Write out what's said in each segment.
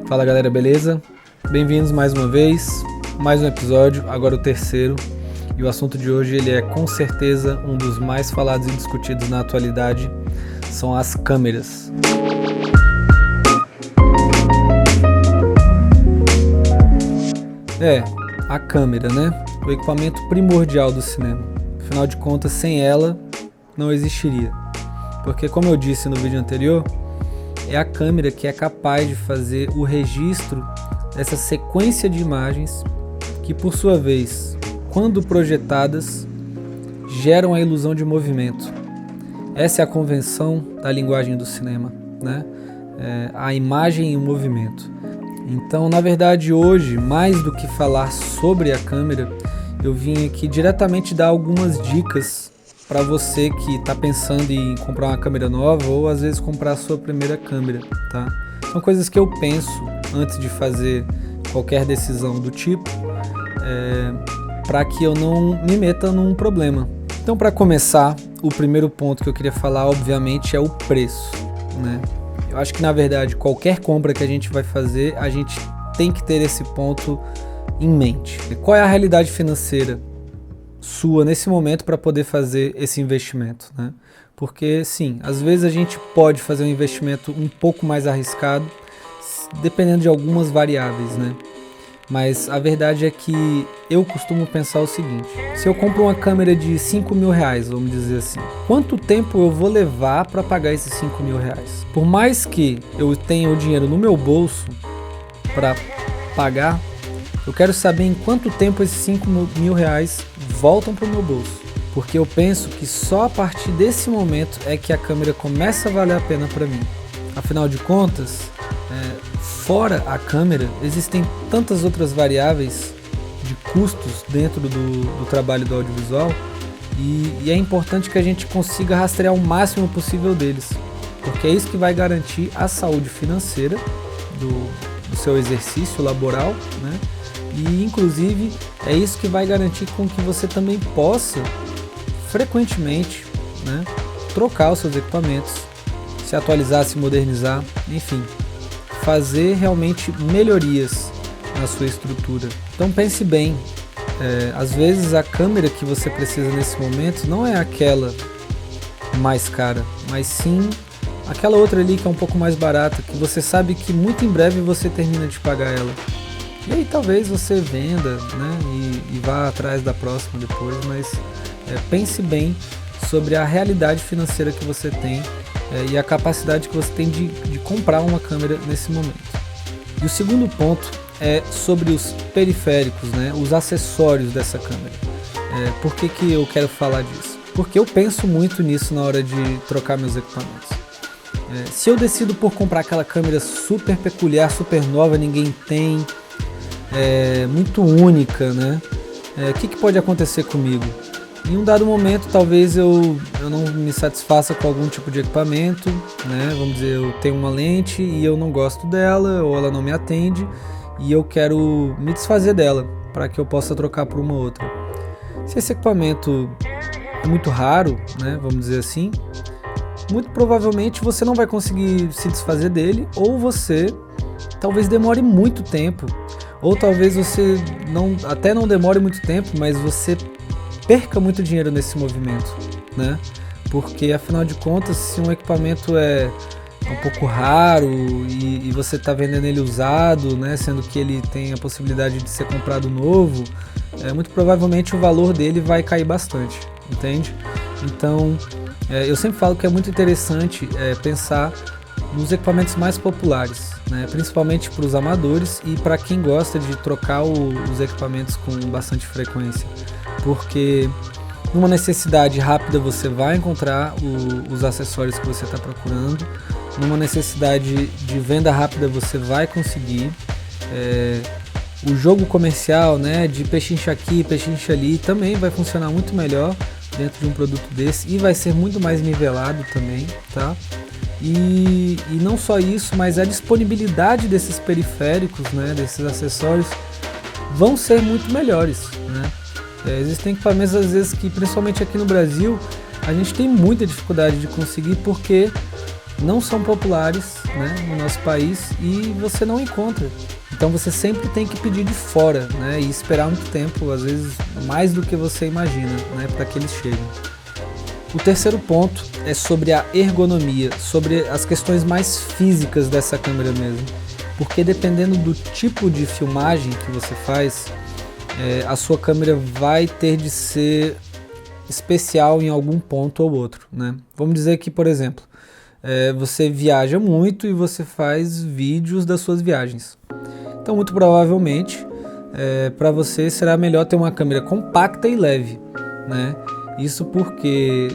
Fala galera, beleza? Bem-vindos mais uma vez, mais um episódio, agora o terceiro. E o assunto de hoje ele é com certeza um dos mais falados e discutidos na atualidade, são as câmeras. A câmera, né? O equipamento primordial do cinema. Afinal de contas, sem ela, não existiria. Porque, como eu disse no vídeo anterior, é a câmera que é capaz de fazer o registro dessa sequência de imagens que, por sua vez, quando projetadas, geram a ilusão de movimento. Essa é a convenção da linguagem do cinema, né? A imagem em movimento. Então, na verdade, hoje, mais do que falar sobre a câmera, eu vim aqui diretamente dar algumas dicas para você que está pensando em comprar uma câmera nova ou às vezes comprar a sua primeira câmera, tá? São coisas que eu penso antes de fazer qualquer decisão do tipo, para que eu não me meta num problema. Então, para começar, o primeiro ponto que eu queria falar, obviamente, é o preço, né? Eu acho que, na verdade, qualquer compra que a gente vai fazer, a gente tem que ter esse ponto em mente. Qual é a realidade financeira sua nesse momento para poder fazer esse investimento, né? Porque, sim, às vezes a gente pode fazer um investimento um pouco mais arriscado, dependendo de algumas variáveis, né? Mas a verdade é que eu costumo pensar o seguinte: se eu compro uma câmera de 5 mil reais, vamos dizer assim, quanto tempo eu vou levar para pagar esses 5 mil reais? Por mais que eu tenha o dinheiro no meu bolso para pagar, eu quero saber em quanto tempo esses 5 mil reais voltam para o meu bolso. Porque eu penso que só a partir desse momento é que a câmera começa a valer a pena para mim. Afinal de contas, fora a câmera, existem tantas outras variáveis de custos dentro do trabalho do audiovisual e é importante que a gente consiga rastrear o máximo possível deles, porque é isso que vai garantir a saúde financeira do seu exercício laboral, né? E inclusive é isso que vai garantir com que você também possa frequentemente, né, trocar os seus equipamentos, se atualizar, se modernizar, enfim, fazer realmente melhorias na sua estrutura. Então pense bem, às vezes a câmera que você precisa nesse momento não é aquela mais cara, mas sim aquela outra ali que é um pouco mais barata, que você sabe que muito em breve você termina de pagar ela. E aí talvez você venda, né, e vá atrás da próxima depois, mas pense bem sobre a realidade financeira que você tem e a capacidade que você tem de comprar uma câmera nesse momento. E o segundo ponto é sobre os periféricos, né, os acessórios dessa câmera. Por que eu quero falar disso? Porque eu penso muito nisso na hora de trocar meus equipamentos. Se eu decido por comprar aquela câmera super peculiar, super nova, ninguém tem, muito única, né? O que pode acontecer comigo? Em um dado momento, talvez eu não me satisfaça com algum tipo de equipamento, né? Vamos dizer, eu tenho uma lente e eu não gosto dela, ou ela não me atende, e eu quero me desfazer dela, para que eu possa trocar por uma outra. Se esse equipamento é muito raro, né? Vamos dizer assim, muito provavelmente você não vai conseguir se desfazer dele, ou você talvez demore muito tempo, ou talvez você até não demore muito tempo, mas você perca muito dinheiro nesse movimento, né? Porque afinal de contas, se um equipamento é um pouco raro e você está vendendo ele usado, né, sendo que ele tem a possibilidade de ser comprado novo, muito provavelmente o valor dele vai cair bastante, entende? Então, eu sempre falo que é muito interessante pensar nos equipamentos mais populares, né, principalmente para os amadores e para quem gosta de trocar os equipamentos com bastante frequência, porque numa necessidade rápida você vai encontrar os acessórios que você está procurando, numa necessidade de venda rápida você vai conseguir, o jogo comercial, né, de pechincha aqui, pechincha ali, também vai funcionar muito melhor dentro de um produto desse e vai ser muito mais nivelado também, tá? E não só isso, mas a disponibilidade desses periféricos, né, desses acessórios, vão ser muito melhores, né? Existem equipamentos às vezes que, principalmente aqui no Brasil, a gente tem muita dificuldade de conseguir porque não são populares, né, no nosso país e você não encontra. Então você sempre tem que pedir de fora, né, e esperar muito tempo, às vezes mais do que você imagina, né, para que eles cheguem. O terceiro ponto é sobre a ergonomia, sobre as questões mais físicas dessa câmera mesmo. Porque dependendo do tipo de filmagem que você faz, a sua câmera vai ter de ser especial em algum ponto ou outro, né? Vamos dizer que, por exemplo, você viaja muito e você faz vídeos das suas viagens. Então, muito provavelmente, para você será melhor ter uma câmera compacta e leve, né? Isso porque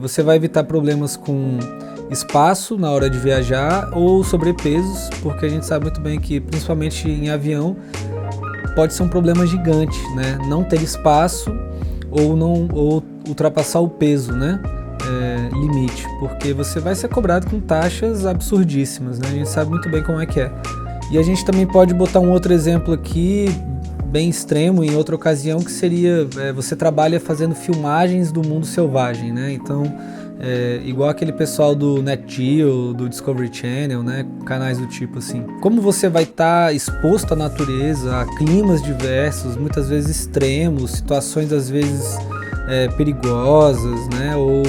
você vai evitar problemas com espaço na hora de viajar ou sobrepesos, porque a gente sabe muito bem que, principalmente em avião, pode ser um problema gigante, né? Não ter espaço ou ultrapassar o peso, né? Limite, porque você vai ser cobrado com taxas absurdíssimas, né? A gente sabe muito bem como é que é. E a gente também pode botar um outro exemplo aqui, bem extremo, em outra ocasião, que seria, você trabalha fazendo filmagens do mundo selvagem, né? Então, igual aquele pessoal do Nat Geo, do Discovery Channel, né? Canais do tipo assim. Como você vai estar exposto à natureza, a climas diversos, muitas vezes extremos, situações às vezes perigosas, né? Ou,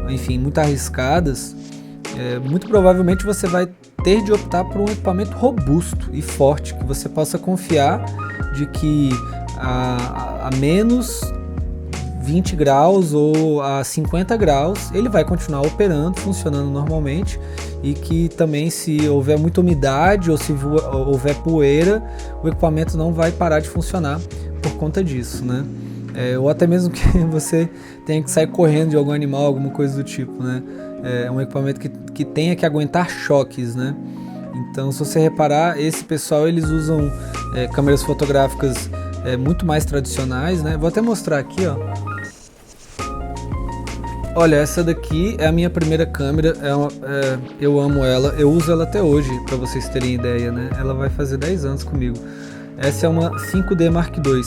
enfim, muito arriscadas, muito provavelmente você vai ter de optar por um equipamento robusto e forte, que você possa confiar de que a menos 20 graus ou a 50 graus ele vai continuar operando, funcionando normalmente, e que também, se houver muita umidade ou se houver poeira, o equipamento não vai parar de funcionar por conta disso, né? Ou até mesmo que você tenha que sair correndo de algum animal, alguma coisa do tipo, né? É um equipamento que tenha que aguentar choques, né? Então, se você reparar, esse pessoal, eles usam câmeras fotográficas muito mais tradicionais, né? Vou até mostrar aqui, ó. Olha, essa daqui é a minha primeira câmera, eu amo ela, eu uso ela até hoje, para vocês terem ideia, né? Ela vai fazer 10 anos comigo. Essa é uma 5D Mark II,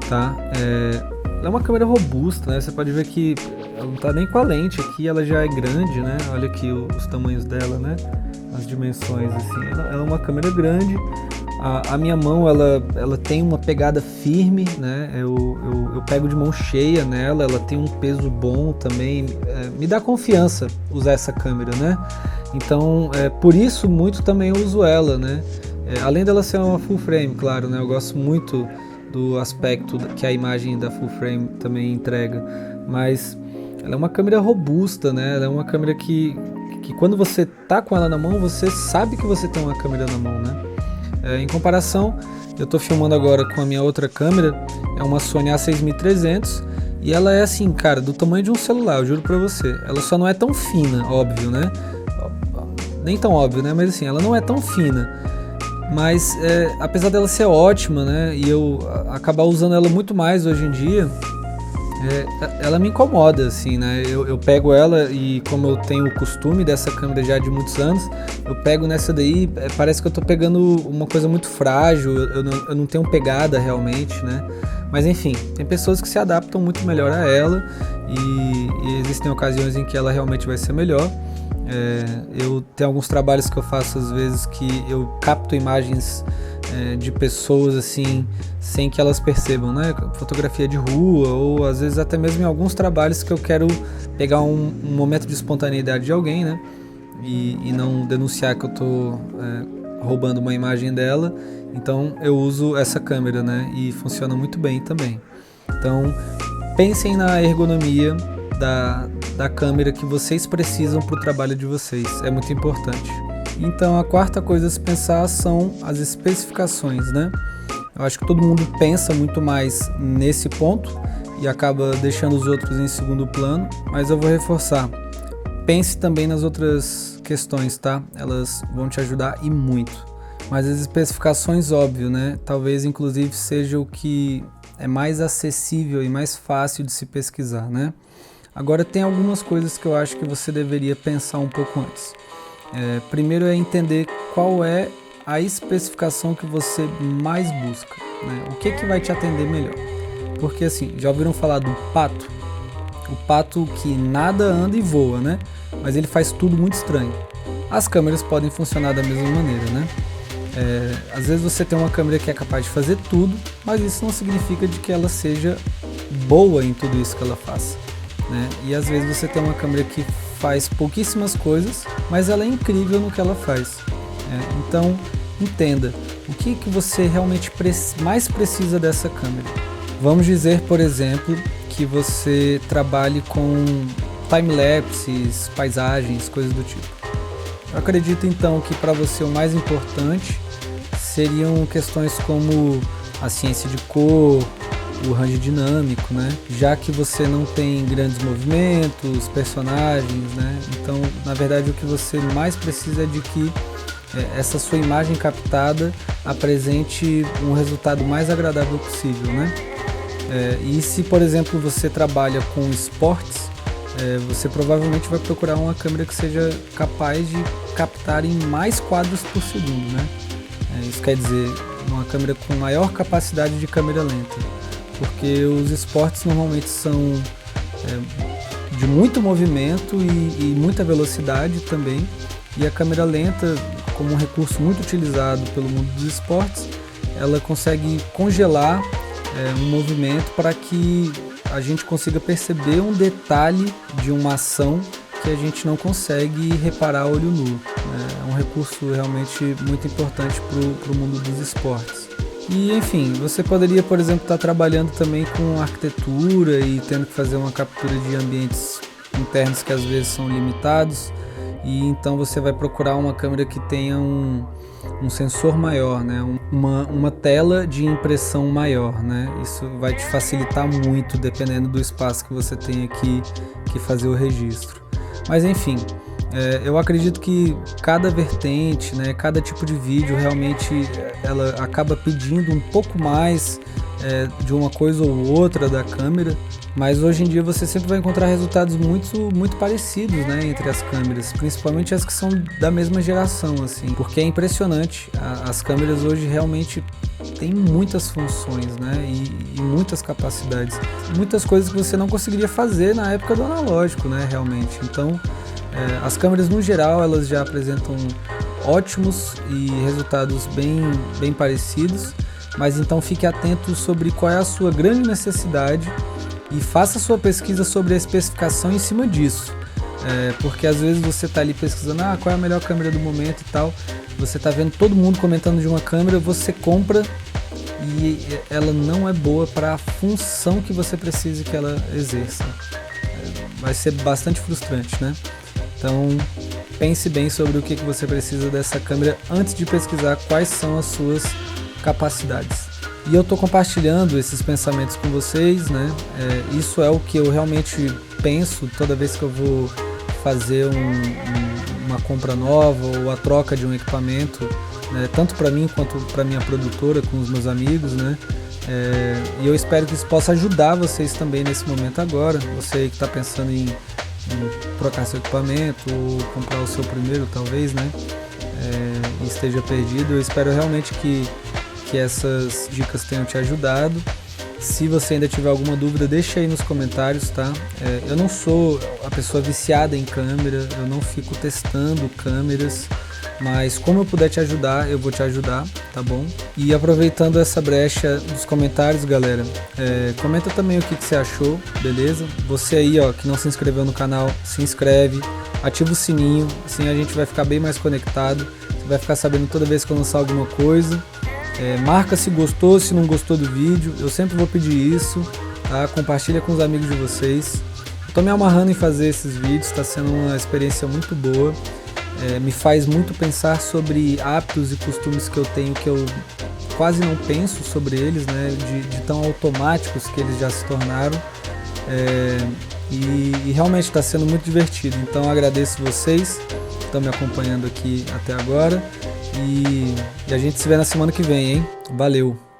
tá? Ela é uma câmera robusta, né? Você pode ver que ela não tá nem com a lente aqui, ela já é grande, né? Olha aqui os tamanhos dela, né? As dimensões, assim. Ela é uma câmera grande. A minha mão, ela tem uma pegada firme, né? Eu pego de mão cheia nela, ela tem um peso bom também. Me dá confiança usar essa câmera, né? Então, por isso, muito também eu uso ela, né? Além dela ser uma full frame, claro, né? Eu gosto muito do aspecto que a imagem da full frame também entrega, mas ela é uma câmera robusta, né? Ela é uma câmera que quando você tá com ela na mão, você sabe que você tem uma câmera na mão, né? Em comparação, eu tô filmando agora com a minha outra câmera, é uma Sony A6300, e ela é assim, cara, do tamanho de um celular, eu juro pra você. Ela só não é tão fina, óbvio, né? Nem tão óbvio, né? Mas assim, ela não é tão fina. Mas apesar dela ser ótima, né, e eu acabar usando ela muito mais hoje em dia, ela me incomoda, assim, né? Eu pego ela e, como eu tenho o costume dessa câmera já de muitos anos, eu pego nessa daí, parece que eu tô pegando uma coisa muito frágil, eu não tenho pegada realmente, né? Mas enfim, tem pessoas que se adaptam muito melhor a ela e existem ocasiões em que ela realmente vai ser melhor. Eu tenho alguns trabalhos que eu faço às vezes que eu capto imagens de pessoas assim sem que elas percebam, né? Fotografia de rua, ou às vezes até mesmo em alguns trabalhos que eu quero pegar um momento de espontaneidade de alguém, né? E não denunciar que eu tô roubando uma imagem dela. Então eu uso essa câmera, né? E funciona muito bem também. Então pensem na ergonomia da câmera que vocês precisam para o trabalho de vocês, é muito importante. Então a quarta coisa a se pensar são as especificações, né? Eu acho que todo mundo pensa muito mais nesse ponto e acaba deixando os outros em segundo plano, mas eu vou reforçar. Pense também nas outras questões, tá? Elas vão te ajudar e muito. Mas as especificações, óbvio, né? Talvez inclusive seja o que é mais acessível e mais fácil de se pesquisar, né? Agora tem algumas coisas que eu acho que você deveria pensar um pouco antes. Primeiro é entender qual é a especificação que você mais busca, né? O que vai te atender melhor? Porque assim, já ouviram falar do pato? O pato que nada, anda e voa, né? Mas ele faz tudo muito estranho. as câmeras podem funcionar da mesma maneira, né? Às vezes você tem uma câmera que é capaz de fazer tudo, mas isso não significa de que ela seja boa em tudo isso que ela faça, né? E às vezes você tem uma câmera que faz pouquíssimas coisas, mas ela é incrível no que ela faz. Então, entenda o que você realmente mais precisa dessa câmera. Vamos dizer, por exemplo, que você trabalhe com time-lapses, paisagens, coisas do tipo. Eu acredito então que para você o mais importante seriam questões como a ciência de cor, o range dinâmico, né? Já que você não tem grandes movimentos, personagens, né? Então, na verdade, o que você mais precisa é de que essa sua imagem captada apresente um resultado mais agradável possível, né? E se, por exemplo, você trabalha com esportes, você provavelmente vai procurar uma câmera que seja capaz de captar em mais quadros por segundo, né? Isso quer dizer, uma câmera com maior capacidade de câmera lenta, porque os esportes normalmente são de muito movimento e muita velocidade também, e a câmera lenta, como um recurso muito utilizado pelo mundo dos esportes, ela consegue congelar um movimento para que a gente consiga perceber um detalhe de uma ação que a gente não consegue reparar a olho nu. É um recurso realmente muito importante para o mundo dos esportes. E enfim, você poderia, por exemplo, estar trabalhando também com arquitetura e tendo que fazer uma captura de ambientes internos que às vezes são limitados, e então você vai procurar uma câmera que tenha um sensor maior, né? uma tela de impressão maior, né? Isso vai te facilitar muito dependendo do espaço que você tenha que fazer o registro. Mas enfim, eu acredito que cada vertente, né, cada tipo de vídeo realmente ela acaba pedindo um pouco mais de uma coisa ou outra da câmera, mas hoje em dia você sempre vai encontrar resultados muito parecidos, né, entre as câmeras, principalmente as que são da mesma geração, assim, porque é impressionante, as câmeras hoje realmente têm muitas funções, né, e muitas capacidades, muitas coisas que você não conseguiria fazer na época do analógico, né, realmente. Então, as câmeras no geral elas já apresentam ótimos e resultados bem parecidos, mas então fique atento sobre qual é a sua grande necessidade e faça sua pesquisa sobre a especificação em cima disso, porque às vezes você está ali pesquisando qual é a melhor câmera do momento e tal, você está vendo todo mundo comentando de uma câmera, você compra e ela não é boa para a função que você precisa que ela exerça. Vai ser bastante frustrante, né? Então pense bem sobre o que você precisa dessa câmera antes de pesquisar quais são as suas capacidades. E eu estou compartilhando esses pensamentos com vocês, né? Isso é o que eu realmente penso toda vez que eu vou fazer uma compra nova ou a troca de um equipamento, né? Tanto para mim quanto para minha produtora, com os meus amigos, né? E eu espero que isso possa ajudar vocês também nesse momento agora, você que está pensando em trocar seu equipamento ou comprar o seu primeiro, talvez, né? E esteja perdido. Eu espero realmente que essas dicas tenham te ajudado. Se você ainda tiver alguma dúvida, deixa aí nos comentários, tá? Eu não sou a pessoa viciada em câmera, eu não fico testando câmeras, mas como eu puder te ajudar, eu vou te ajudar, tá bom? E aproveitando essa brecha dos comentários, galera, comenta também o que você achou, beleza? Você aí, ó, que não se inscreveu no canal, se inscreve, ativa o sininho, assim a gente vai ficar bem mais conectado, você vai ficar sabendo toda vez que eu lançar alguma coisa. Marca se gostou, se não gostou do vídeo, eu sempre vou pedir isso, tá? Compartilha com os amigos de vocês. Eu tô me amarrando em fazer esses vídeos, está sendo uma experiência muito boa, me faz muito pensar sobre hábitos e costumes que eu tenho, que eu quase não penso sobre eles, né? De tão automáticos que eles já se tornaram, e realmente está sendo muito divertido. Então eu agradeço vocês que estão me acompanhando aqui até agora. E a gente se vê na semana que vem, hein? Valeu!